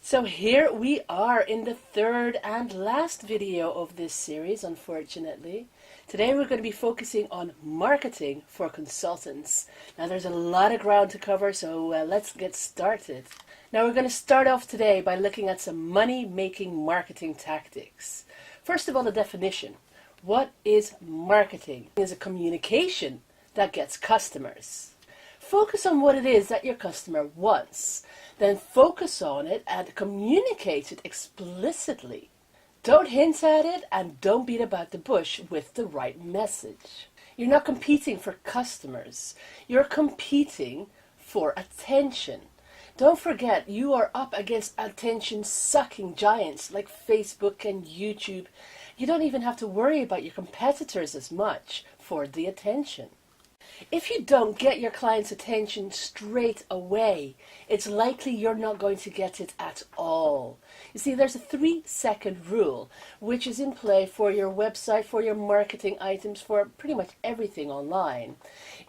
So here we are in the third and last video of this series, unfortunately. Today we're going to be focusing on marketing for consultants. Now there's a lot of ground to cover, so let's get started. Now we're going to start off today by looking at some money-making marketing tactics. First of all, the definition. What is marketing? It is a communication that gets customers. Focus on what it is that your customer wants. Then focus on it and communicate it explicitly. Don't hint at it and don't beat about the bush with the right message. You're not competing for customers. You're competing for attention. Don't forget, you are up against attention-sucking giants like Facebook and YouTube. You don't even have to worry about your competitors as much for the attention. If you don't get your client's attention straight away, it's likely you're not going to get it at all. You see, there's a 3-second rule, which is in play for your website, for your marketing items, for pretty much everything online.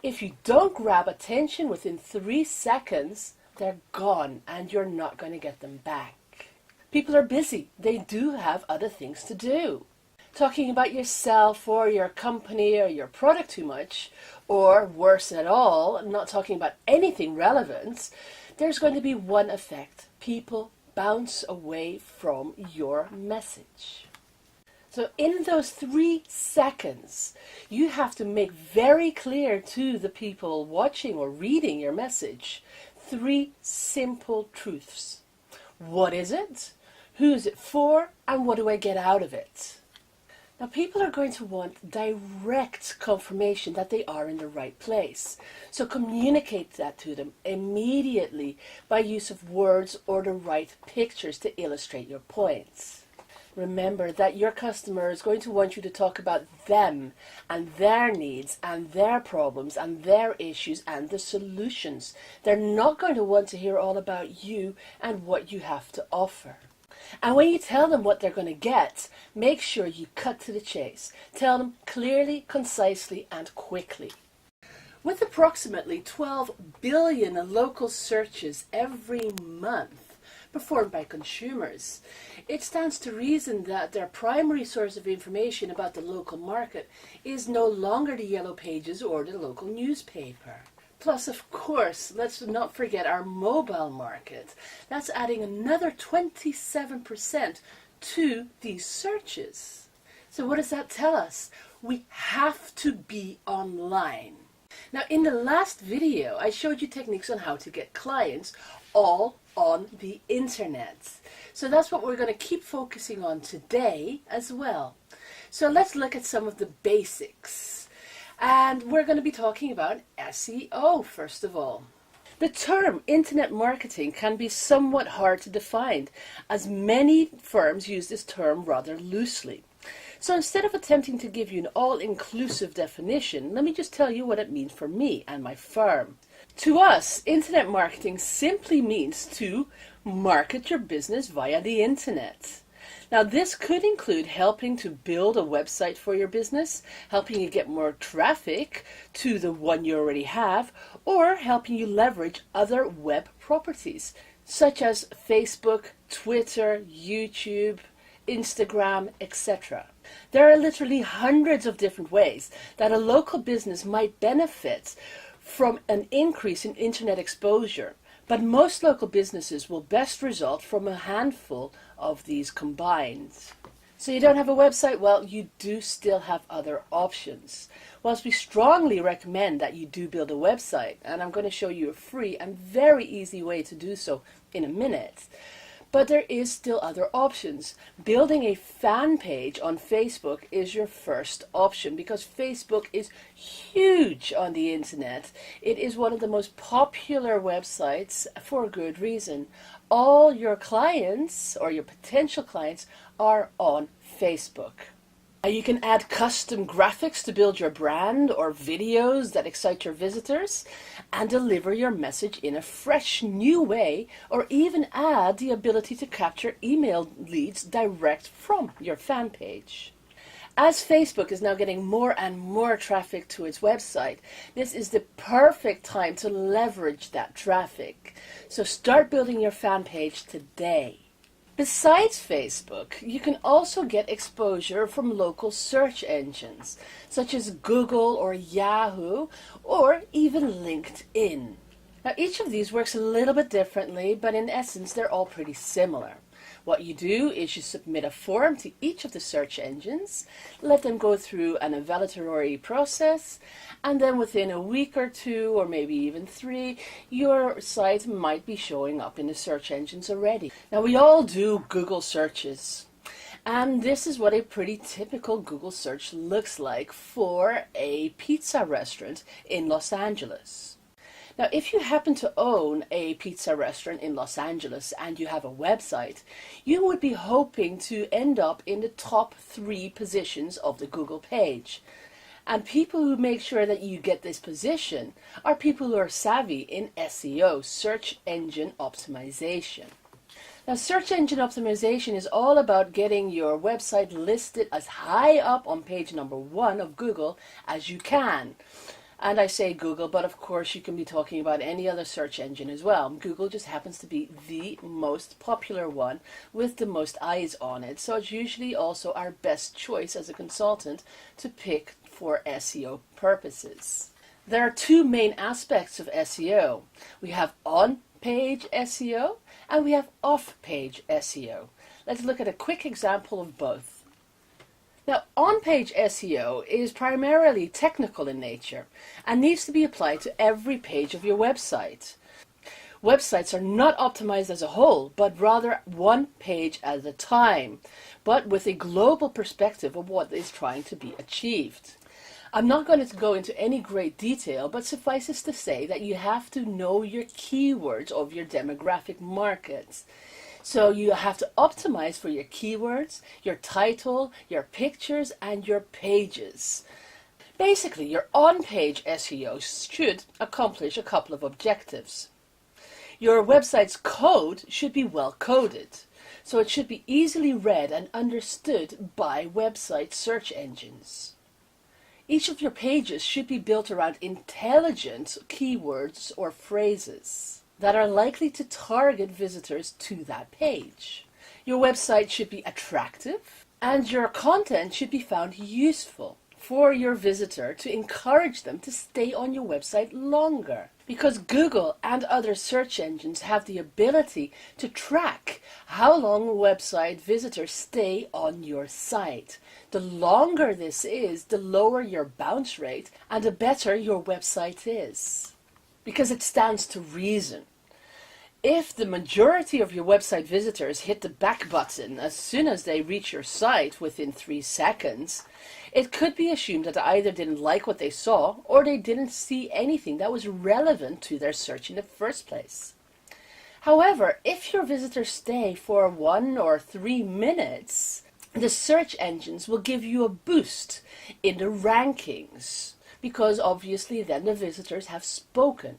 If you don't grab attention within 3 seconds, they're gone and you're not going to get them back. People are busy. They do have other things to do. Talking about yourself or your company or your product too much, or worse at all, not talking about anything relevant, there's going to be one effect. People bounce away from your message. So in those 3 seconds, you have to make very clear to the people watching or reading your message 3 simple truths. What is it? Who is it for? And what do I get out of it? Now, people are going to want direct confirmation that they are in the right place. So communicate that to them immediately by use of words or the right pictures to illustrate your points. Remember that your customer is going to want you to talk about them and their needs and their problems and their issues and the solutions. They're not going to want to hear all about you and what you have to offer. And when you tell them what they're going to get, make sure you cut to the chase. Tell them clearly, concisely, and quickly. With approximately 12 billion local searches every month performed by consumers, it stands to reason that their primary source of information about the local market is no longer the Yellow Pages or the local newspaper. Plus, of course, let's not forget our mobile market. That's adding another 27% to these searches. So what does that tell us? We have to be online. Now, in the last video, I showed you techniques on how to get clients all on the internet. So that's what we're going to keep focusing on today as well. So let's look at some of the basics. And we're going to be talking about SEO first of all. The term internet marketing can be somewhat hard to define, as many firms use this term rather loosely. So instead of attempting to give you an all-inclusive definition, let me just tell you what it means for me and my firm. To us, internet marketing simply means to market your business via the internet. Now, this could include helping to build a website for your business, helping you get more traffic to the one you already have, or helping you leverage other web properties, such as Facebook, Twitter, YouTube, Instagram, etc. There are literally hundreds of different ways that a local business might benefit from an increase in internet exposure. But most local businesses will best result from a handful of these combined. So you don't have a website? Well, you do still have other options. Whilst we strongly recommend that you do build a website, and I'm going to show you a free and very easy way to do so in a minute, but there is still other options. Building a fan page on Facebook is your first option because Facebook is huge on the internet. It is one of the most popular websites for a good reason. All your clients or your potential clients are on Facebook. You can add custom graphics to build your brand or videos that excite your visitors and deliver your message in a fresh new way, or even add the ability to capture email leads direct from your fan page. As Facebook is now getting more and more traffic to its website, this is the perfect time to leverage that traffic. So start building your fan page today. Besides Facebook, you can also get exposure from local search engines, such as Google or Yahoo, or even LinkedIn. Now, each of these works a little bit differently, but in essence, they're all pretty similar. What you do is you submit a form to each of the search engines, let them go through an evaluatory process, and then within a week or two, or maybe even 3, your site might be showing up in the search engines already. Now, we all do Google searches, and this is what a pretty typical Google search looks like for a pizza restaurant in Los Angeles. Now, if you happen to own a pizza restaurant in Los Angeles and you have a website, you would be hoping to end up in the top 3 positions of the Google page. And people who make sure that you get this position are people who are savvy in SEO, search engine optimization. Now, search engine optimization is all about getting your website listed as high up on page number 1 of Google as you can. And I say Google, but of course you can be talking about any other search engine as well. Google just happens to be the most popular one with the most eyes on it. So it's usually also our best choice as a consultant to pick for SEO purposes. There are 2 main aspects of SEO. We have on-page SEO and we have off-page SEO. Let's look at a quick example of both. Now, on-page SEO is primarily technical in nature and needs to be applied to every page of your website. Websites are not optimized as a whole, but rather one page at a time, but with a global perspective of what is trying to be achieved. I'm not going to go into any great detail, but suffices to say that you have to know your keywords of your demographic markets. So you have to optimize for your keywords, your title, your pictures, and your pages. Basically, your on-page SEO should accomplish a couple of objectives. Your website's code should be well coded, so it should be easily read and understood by website search engines. Each of your pages should be built around intelligent keywords or phrases that are likely to target visitors to that page. Your website should be attractive and your content should be found useful for your visitor to encourage them to stay on your website longer. Because Google and other search engines have the ability to track how long website visitors stay on your site. The longer this is, the lower your bounce rate and the better your website is. Because it stands to reason. If the majority of your website visitors hit the back button as soon as they reach your site within 3 seconds, it could be assumed that they either didn't like what they saw or they didn't see anything that was relevant to their search in the first place. However, if your visitors stay for 1 or 3 minutes, the search engines will give you a boost in the rankings because obviously then the visitors have spoken.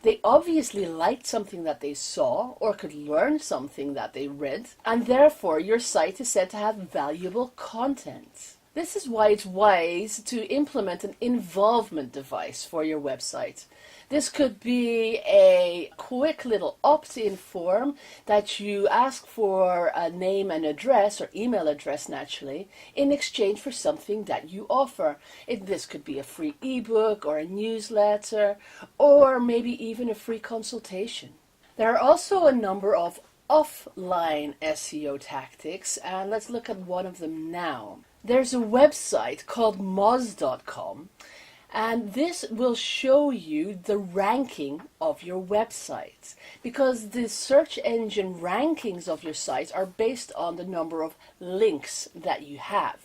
They obviously liked something that they saw or could learn something that they read, and therefore your site is said to have valuable content. This is why it's wise to implement an involvement device for your website. This could be a quick little opt-in form that you ask for a name and address, or email address naturally, in exchange for something that you offer. This could be a free ebook or a newsletter, or maybe even a free consultation. There are also a number of offline SEO tactics, and let's look at one of them now. There's a website called Moz.com, and this will show you the ranking of your website, because the search engine rankings of your site are based on the number of links that you have.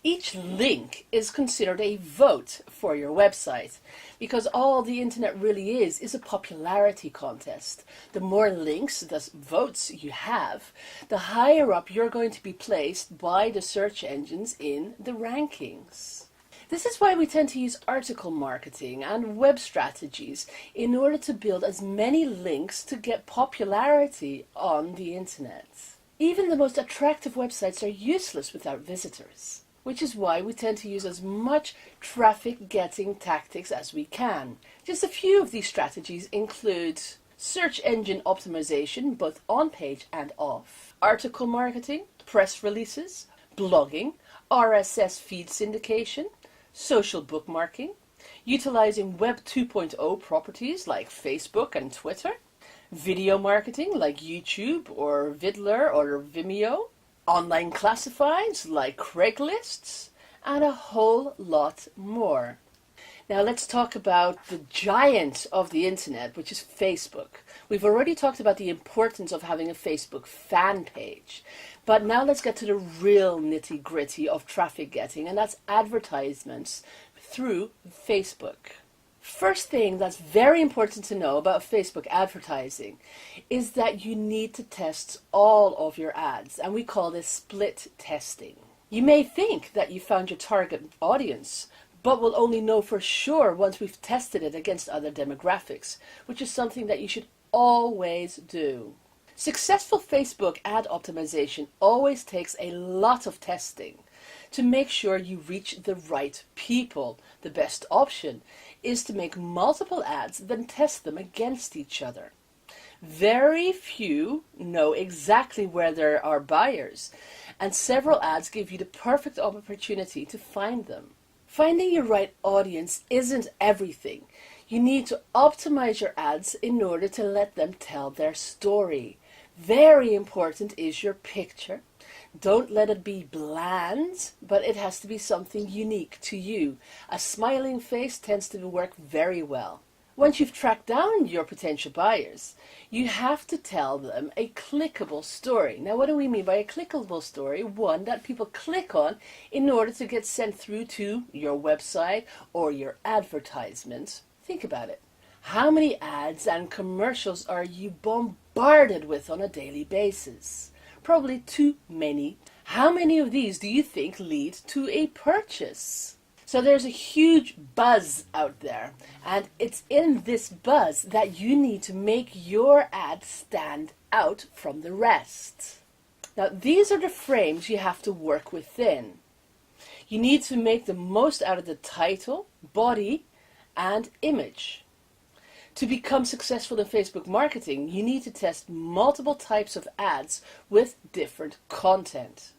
Each link is considered a vote for your website, because all the internet really is a popularity contest. The more links, thus votes, you have, the higher up you're going to be placed by the search engines in the rankings. This is why we tend to use article marketing and web strategies in order to build as many links to get popularity on the internet. Even the most attractive websites are useless without visitors, which is why we tend to use as much traffic getting tactics as we can. Just a few of these strategies include search engine optimization, both on page and off, article marketing, press releases, blogging, RSS feed syndication, social bookmarking, utilizing Web 2.0 properties like Facebook and Twitter, video marketing like YouTube or Vidler or Vimeo, online classifieds like Craigslist, and a whole lot more. Now let's talk about the giant of the internet, which is Facebook. We've already talked about the importance of having a Facebook fan page, but now let's get to the real nitty-gritty of traffic getting, and that's advertisements through Facebook. First thing that's very important to know about Facebook advertising is that you need to test all of your ads, and we call this split testing. You may think that you found your target audience, but we'll only know for sure once we've tested it against other demographics, which is something that you should always do. Successful Facebook ad optimization always takes a lot of testing to make sure you reach the right people. The best option is to make multiple ads, then test them against each other. Very few know exactly where there are buyers, and several ads give you the perfect opportunity to find them. Finding your right audience isn't everything. You need to optimize your ads in order to let them tell their story. Very important is your picture. Don't let it be bland, but it has to be something unique to you. A smiling face tends to work very well. Once you've tracked down your potential buyers, you have to tell them a clickable story. Now, what do we mean by a clickable story? One that people click on in order to get sent through to your website or your advertisement. Think about it. How many ads and commercials are you bombarded with on a daily basis? Probably too many. How many of these do you think lead to a purchase? So there's a huge buzz out there, and it's in this buzz that you need to make your ad stand out from the rest. Now, these are the frames you have to work within. You need to make the most out of the title, body, and image. To become successful in Facebook marketing, you need to test multiple types of ads with different content.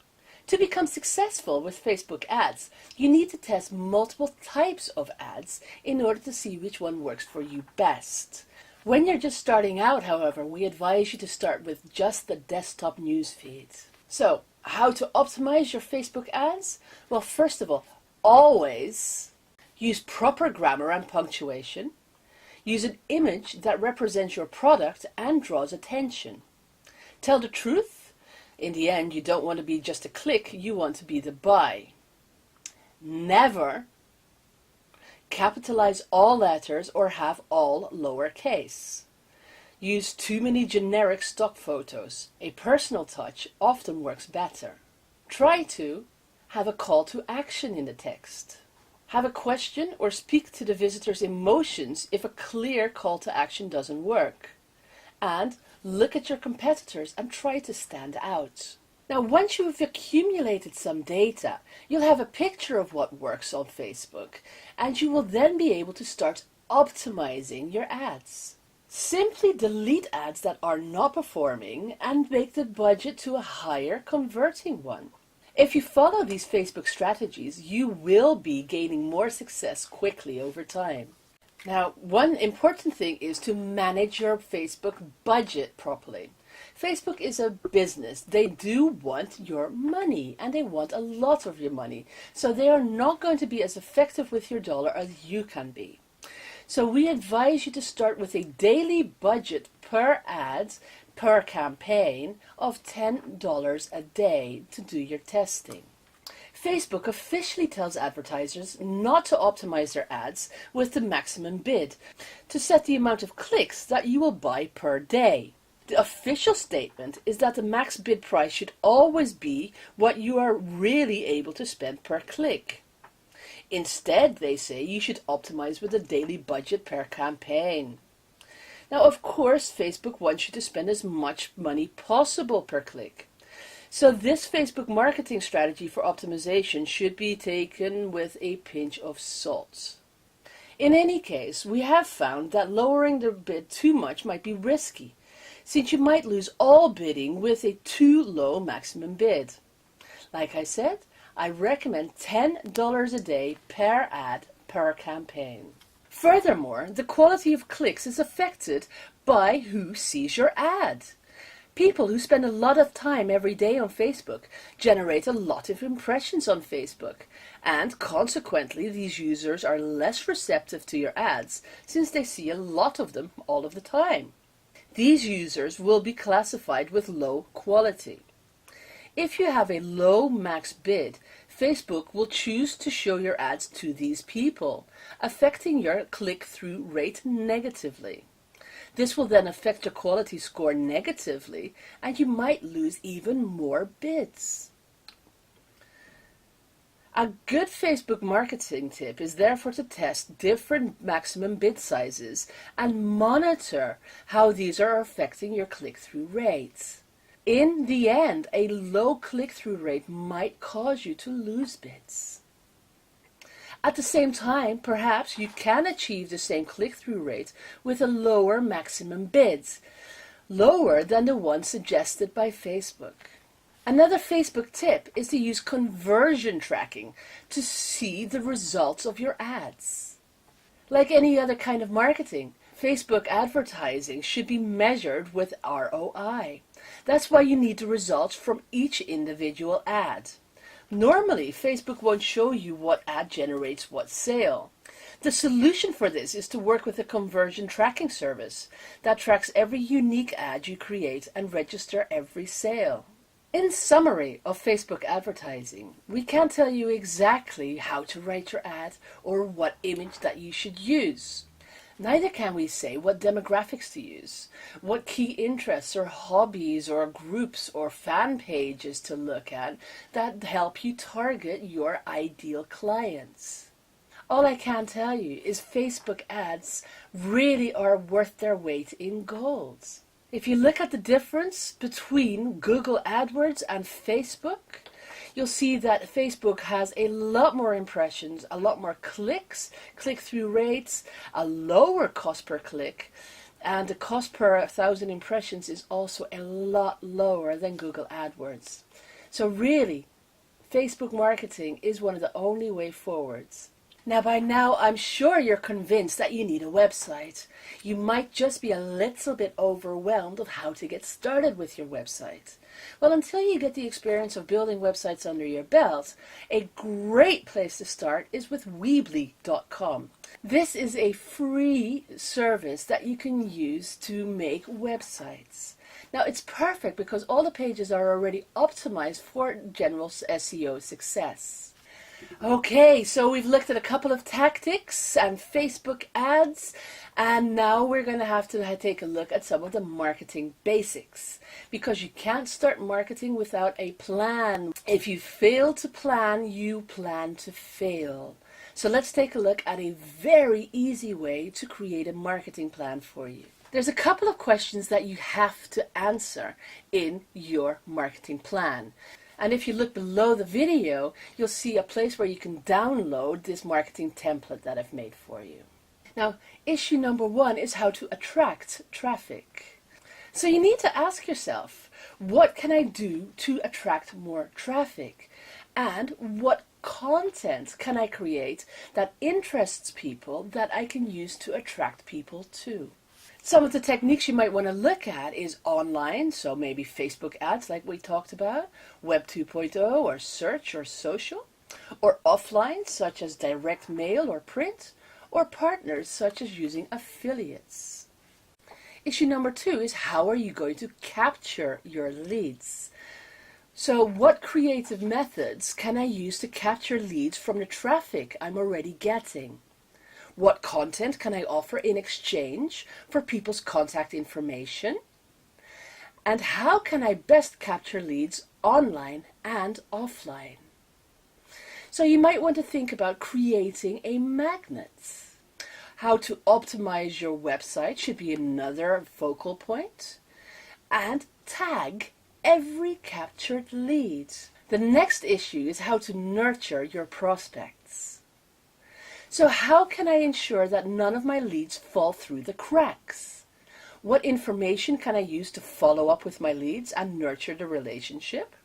To become successful with Facebook ads, you need to test multiple types of ads in order to see which one works for you best. When you're just starting out, however, we advise you to start with just the desktop newsfeed. So, how to optimize your Facebook ads? Well, first of all, always use proper grammar and punctuation. Use an image that represents your product and draws attention. Tell the truth. In the end, you don't want to be just a click, you want to be the buy. Never capitalize all letters or have all lowercase. Use too many generic stock photos. A personal touch often works better. Try to have a call to action in the text. Have a question or speak to the visitor's emotions if a clear call to action doesn't work. And look at your competitors and try to stand out. Now, once you've accumulated some data, you'll have a picture of what works on Facebook, and you will then be able to start optimizing your ads. Simply delete ads that are not performing and make the budget to a higher converting one. If you follow these Facebook strategies, you will be gaining more success quickly over time. Now, one important thing is to manage your Facebook budget properly. Facebook is a business. They do want your money, and they want a lot of your money. So they are not going to be as effective with your dollar as you can be. So we advise you to start with a daily budget per ad, per campaign of $10 a day to do your testing. Facebook officially tells advertisers not to optimize their ads with the maximum bid, to set the amount of clicks that you will buy per day. The official statement is that the max bid price should always be what you are really able to spend per click. Instead, they say you should optimize with a daily budget per campaign. Now, of course, Facebook wants you to spend as much money possible per click. So this Facebook marketing strategy for optimization should be taken with a pinch of salt. In any case, we have found that lowering the bid too much might be risky. since you might lose all bidding with a too low maximum bid. Like I said, I recommend $10 a day per ad per campaign. Furthermore, the quality of clicks is affected by who sees your ad. People who spend a lot of time every day on Facebook generate a lot of impressions on Facebook, and consequently these users are less receptive to your ads since they see a lot of them all of the time. These users will be classified with low quality. If you have a low max bid, Facebook will choose to show your ads to these people, affecting your click-through rate negatively. This will then affect your quality score negatively, and you might lose even more bids. A good Facebook marketing tip is therefore to test different maximum bid sizes and monitor how these are affecting your click-through rates. In the end, a low click-through rate might cause you to lose bids. At the same time, perhaps you can achieve the same click-through rate with a lower maximum bids, lower than the one suggested by Facebook. Another Facebook tip is to use conversion tracking to see the results of your ads. Like any other kind of marketing, Facebook advertising should be measured with ROI. That's why you need the results from each individual ad. Normally, Facebook won't show you what ad generates what sale. The solution for this is to work with a conversion tracking service that tracks every unique ad you create and register every sale. In summary of Facebook advertising, we can't tell you exactly how to write your ad or what image that you should use. Neither can we say what demographics to use, what key interests or hobbies or groups or fan pages to look at that help you target your ideal clients. All I can tell you is Facebook ads really are worth their weight in gold. If you look at the difference between Google AdWords and Facebook, you'll see that Facebook has a lot more impressions, a lot more clicks, click-through rates, a lower cost per click, and the cost per 1,000 impressions is also a lot lower than Google AdWords. So really, Facebook marketing is one of the only way forwards. Now by now, I'm sure you're convinced that you need a website. You might just be a little bit overwhelmed of how to get started with your website. Well, until you get the experience of building websites under your belt, a great place to start is with Weebly.com. This is a free service that you can use to make websites. Now, it's perfect because all the pages are already optimized for general SEO success. Okay, so we've looked at a couple of tactics and Facebook ads, and now we're going to have to take a look at some of the marketing basics, because you can't start marketing without a plan. If you fail to plan, you plan to fail. So let's take a look at a very easy way to create a marketing plan for you. There's a couple of questions that you have to answer in your marketing plan. And if you look below the video, you'll see a place where you can download this marketing template that I've made for you. Now, issue number one is how to attract traffic. So you need to ask yourself, what can I do to attract more traffic? And what content can I create that interests people that I can use to attract people to? Some of the techniques you might want to look at is online, so maybe Facebook ads like we talked about, Web 2.0 or search or social, or offline such as direct mail or print, or partners such as using affiliates. Issue number two is how are you going to capture your leads? So what creative methods can I use to capture leads from the traffic I'm already getting? What content can I offer in exchange for people's contact information? And how can I best capture leads online and offline? So you might want to think about creating a magnet. How to optimize your website should be another focal point. And tag every captured lead. The next issue is how to nurture your prospects. So how can I ensure that none of my leads fall through the cracks? What information can I use to follow up with my leads and nurture the relationship?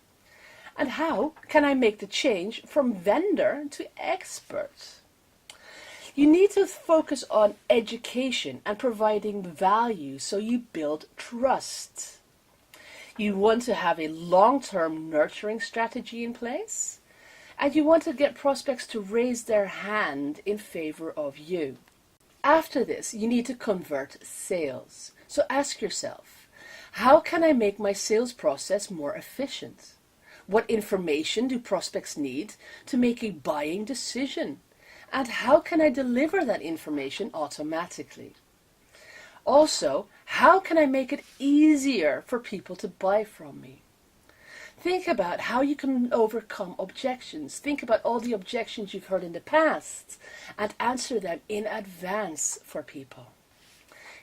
And how can I make the change from vendor to expert? You need to focus on education and providing value so you build trust. You want to have a long-term nurturing strategy in place, and you want to get prospects to raise their hand in favor of you. After this, you need to convert sales. So ask yourself, how can I make my sales process more efficient? What information do prospects need to make a buying decision? And how can I deliver that information automatically? Also, how can I make it easier for people to buy from me? Think about how you can overcome objections. Think about all the objections you've heard in the past and answer them in advance for people.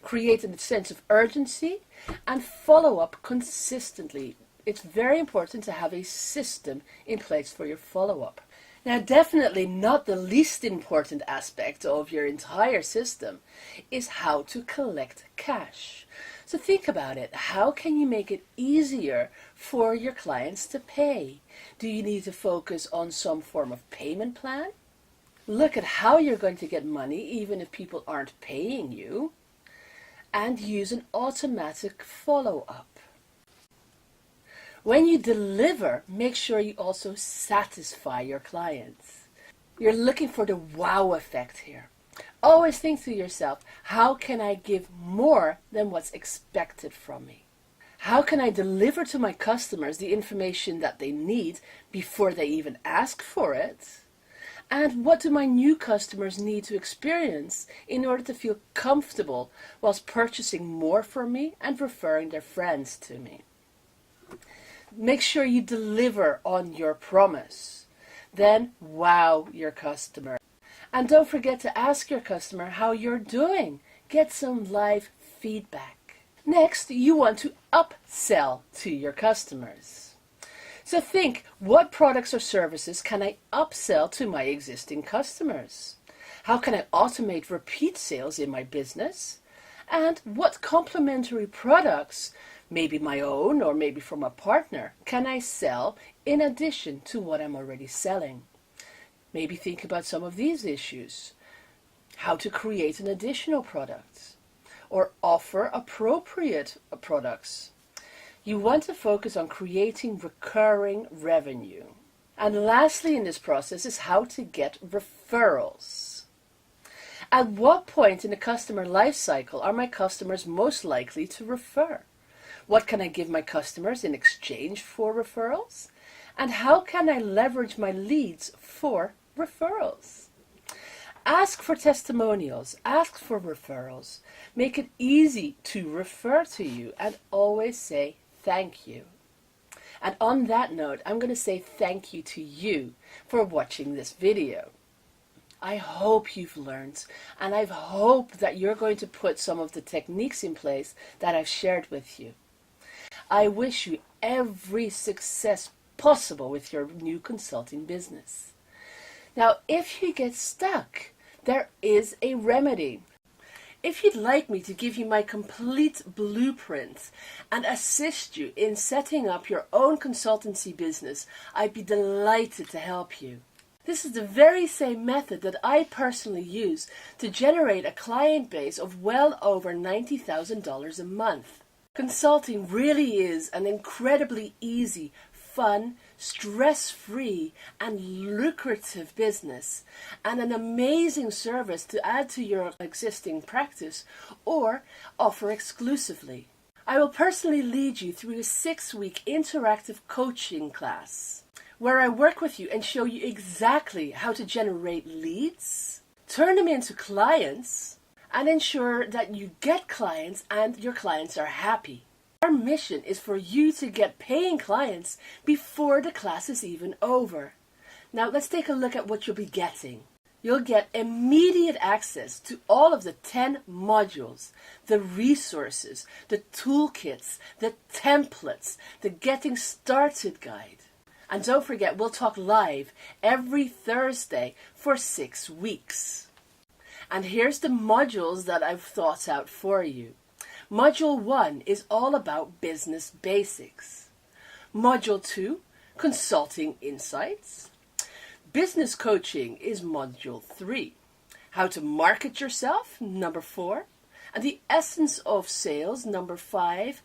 Create a sense of urgency and follow up consistently. It's very important to have a system in place for your follow-up. Now, definitely not the least important aspect of your entire system is how to collect cash. So think about it. How can you make it easier for your clients to pay? Do you need to focus on some form of payment plan? Look at how you're going to get money even if people aren't paying you, and use an automatic follow-up. When you deliver, make sure you also satisfy your clients. You're looking for the wow effect here. Always think to yourself, how can I give more than what's expected from me? How can I deliver to my customers the information that they need before they even ask for it? And what do my new customers need to experience in order to feel comfortable whilst purchasing more from me and referring their friends to me? Make sure you deliver on your promise. Then wow your customer. And don't forget to ask your customer how you're doing. Get some live feedback. Next, you want to upsell to your customers. So think, what products or services can I upsell to my existing customers? How can I automate repeat sales in my business? And what complementary products, maybe my own or maybe from a partner, can I sell in addition to what I'm already selling? Maybe think about some of these issues. How to create an additional product or offer appropriate products. You want to focus on creating recurring revenue. And lastly in this process is how to get referrals. At what point in the customer life cycle are my customers most likely to refer? What can I give my customers in exchange for referrals? And how can I leverage my leads for referrals? Ask for testimonials, ask for referrals. Make it easy to refer to you and always say thank you. And on that note, I'm going to say thank you to you for watching this video. I hope you've learned, and I hope that you're going to put some of the techniques in place that I've shared with you. I wish you every success possible with your new consulting business. Now, if you get stuck, there is a remedy. If you'd like me to give you my complete blueprint and assist you in setting up your own consultancy business, I'd be delighted to help you. This is the very same method that I personally use to generate a client base of well over $90,000 a month. Consulting really is an incredibly easy, fun, stress-free and lucrative business, and an amazing service to add to your existing practice or offer exclusively. I will personally lead you through a 6-week interactive coaching class where I work with you and show you exactly how to generate leads, turn them into clients, and ensure that you get clients and your clients are happy. Our mission is for you to get paying clients before the class is even over. Now let's take a look at what you'll be getting. You'll get immediate access to all of the 10 modules, the resources, the toolkits, the templates, the Getting Started guide. And don't forget, we'll talk live every Thursday for 6 weeks. And here's the modules that I've thought out for you. Module 1 is all about business basics. Module 2, consulting insights. Business coaching is Module 3. How to market yourself, number 4. And the essence of sales, number 5,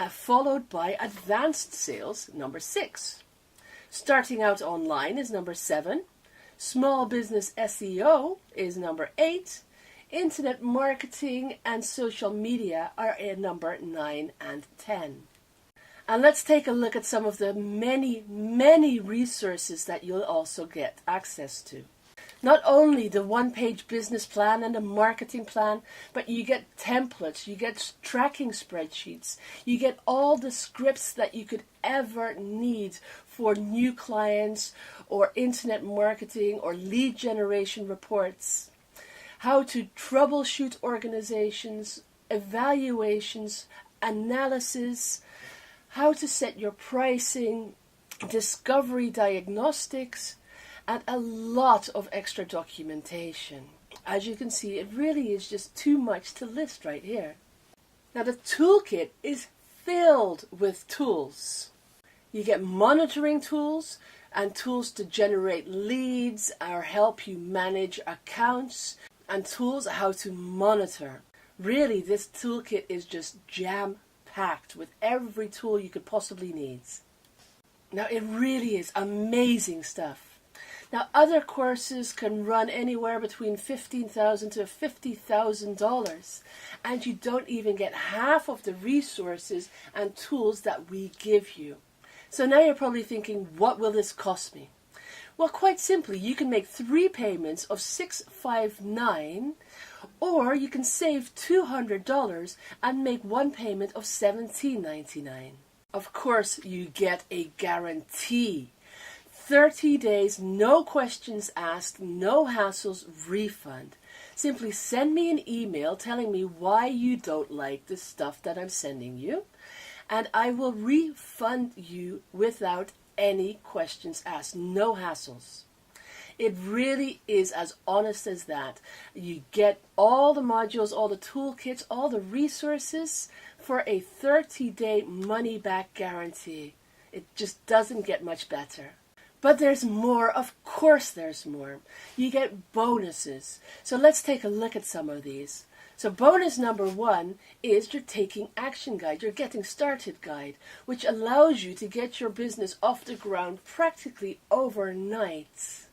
followed by advanced sales, number 6. Starting out online is number 7. Small business SEO is number 8. Internet marketing and social media are in number 9 and 10. And let's take a look at some of the many resources that you'll also get access to. Not only the one-page business plan and the marketing plan, but you get templates, you get tracking spreadsheets, you get all the scripts that you could ever need for new clients or internet marketing or lead generation reports. How to troubleshoot organizations, evaluations, analysis, how to set your pricing, discovery diagnostics, and a lot of extra documentation. As you can see, it really is just too much to list right here. Now the toolkit is filled with tools. You get monitoring tools and tools to generate leads or help you manage accounts, and tools how to monitor. Really, this toolkit is just jam-packed with every tool you could possibly need. Now, it really is amazing stuff. Now, other courses can run anywhere between $15,000 to $50,000, and you don't even get half of the resources and tools that we give you. So now you're probably thinking, what will this cost me? Well, quite simply, you can make 3 payments of $659, or you can save $200 and make 1 payment of $17.99. Of course, you get a guarantee. 30 days, no questions asked, no hassles, refund. Simply send me an email telling me why you don't like the stuff that I'm sending you, and I will refund you without any questions asked, no hassles. It really is as honest as that. You get all the modules, all the toolkits, all the resources for a 30-day money-back guarantee. It just doesn't get much better. But there's more, of course there's more. You get bonuses. So let's take a look at some of these. So bonus number 1 is your Taking Action Guide, your Getting Started Guide, which allows you to get your business off the ground practically overnight.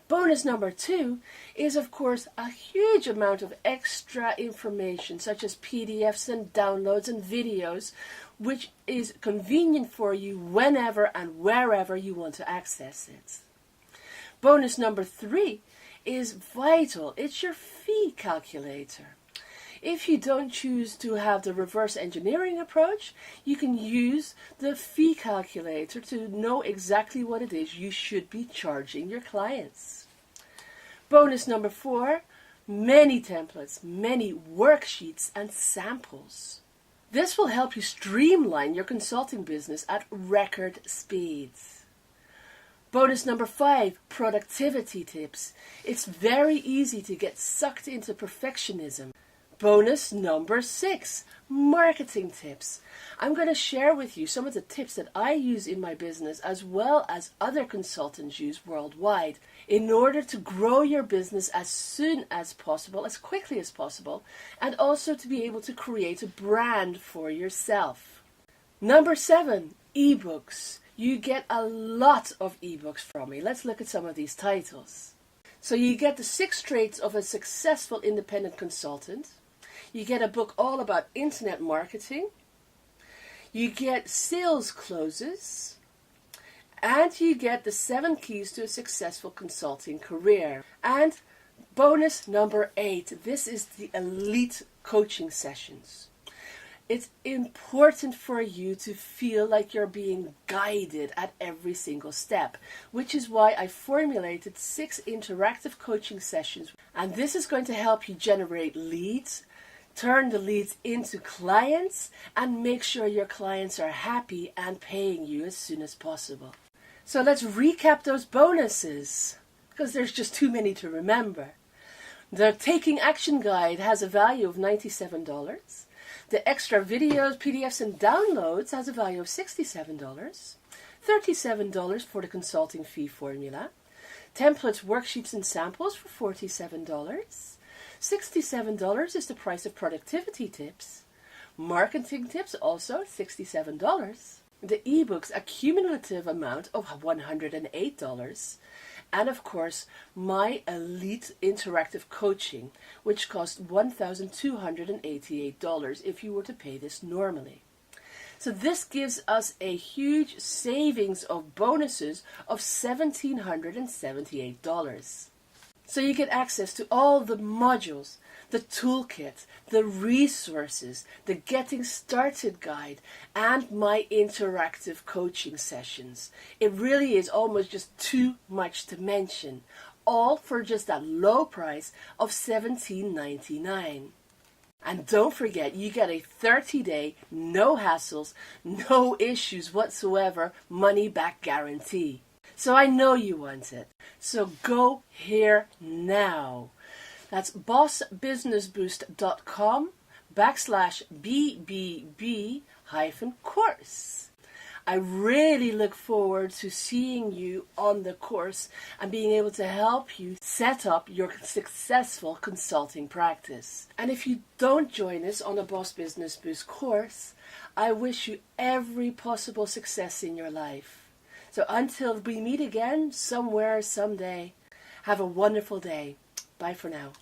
Bonus number 2 is, of course, a huge amount of extra information, such as PDFs and downloads and videos, which is convenient for you whenever and wherever you want to access it. Bonus number 3 is vital. It's your fee calculator. If you don't choose to have the reverse engineering approach, you can use the fee calculator to know exactly what it is you should be charging your clients. Bonus number 4, many templates, many worksheets and samples. This will help you streamline your consulting business at record speeds. Bonus number 5, productivity tips. It's very easy to get sucked into perfectionism. Bonus number 6, marketing tips. I'm going to share with you some of the tips that I use in my business as well as other consultants use worldwide in order to grow your business as soon as possible, as quickly as possible, and also to be able to create a brand for yourself. Number 7, ebooks. You get a lot of ebooks from me. Let's look at some of these titles. So you get the 6 traits of a successful independent consultant. You get a book all about internet marketing. You get sales closes. And you get the 7 keys to a successful consulting career. And bonus number 8. This is the elite coaching sessions. It's important for you to feel like you're being guided at every single step, which is why I formulated 6 interactive coaching sessions. And this is going to help you generate leads, turn the leads into clients, and make sure your clients are happy and paying you as soon as possible. So let's recap those bonuses, because there's just too many to remember. The Taking Action Guide has a value of $97. The extra videos, PDFs, and downloads has a value of $67, $37 for the consulting fee formula, templates, worksheets, and samples for $47, $67 is the price of productivity tips, marketing tips also $67, the ebooks a cumulative amount of $108, and of course my elite interactive coaching, which costs $1,288 if you were to pay this normally. So this gives us a huge savings of bonuses of $1,778. So you get access to all the modules, the toolkit, the resources, the getting started guide, and my interactive coaching sessions. It really is almost just too much to mention, all for just that low price of $17.99. And don't forget, you get a 30-day, no hassles, no issues whatsoever, money-back guarantee. So I know you want it. So go here now. That's bossbusinessboost.com/BBB-course. I really look forward to seeing you on the course and being able to help you set up your successful consulting practice. And if you don't join us on the Boss Business Boost course, I wish you every possible success in your life. So until we meet again somewhere, someday, have a wonderful day. Bye for now.